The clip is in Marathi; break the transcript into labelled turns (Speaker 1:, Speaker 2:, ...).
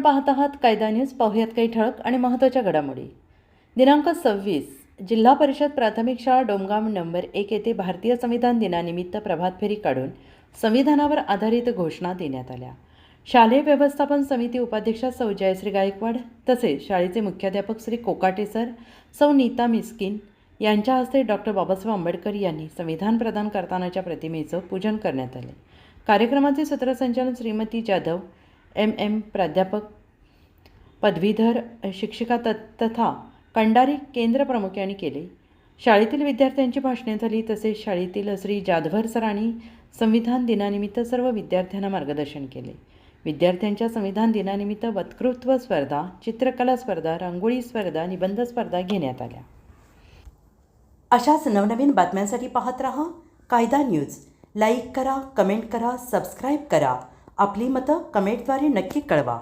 Speaker 1: आपण पाहत आहात कायदा न्यूज. पाहूयात काही ठळक आणि महत्त्वाच्या घडामोडी. दिनांक 26 जिल्हा परिषद प्राथमिक शाळा डोमगाव नंबर 1 येथे भारतीय संविधान दिनानिमित्त प्रभात फेरी काढून संविधानावर आधारित घोषणा देण्यात आल्या. शालेय व्यवस्थापन समिती उपाध्यक्षा सौ जयश्री गायकवाड तसेच शाळेचे मुख्याध्यापक श्री कोकाटे सर, सौ नीता मिस्किन यांच्या हस्ते डॉक्टर बाबासाहेब आंबेडकर यांनी संविधान प्रदान करतानाच्या प्रतिमेचं पूजन करण्यात आले. कार्यक्रमाचे सूत्रसंचालन श्रीमती जाधव MM, प्राध्यापक, पदवीधर शिक्षिका तथा कंडारी केंद्र प्रमुख यांनी केले. शाळेतील विद्यार्थ्यांची भाषणे झाली. तसेच शाळेतील श्री जाधवर सरांनी संविधान दिनानिमित्त सर्व विद्यार्थ्यांना मार्गदर्शन केले. विद्यार्थ्यांच्या संविधान दिनानिमित्त वक्तृत्व स्पर्धा, चित्रकला स्पर्धा, रांगोळी स्पर्धा, निबंध स्पर्धा घेण्यात आल्या. अशाच नवनवीन बातम्यांसाठी पाहत रहा कायदा न्यूज. लाईक करा, कमेंट करा, सबस्क्राईब करा. आपली मतं कमेंटद्वारे नक्की कळवा.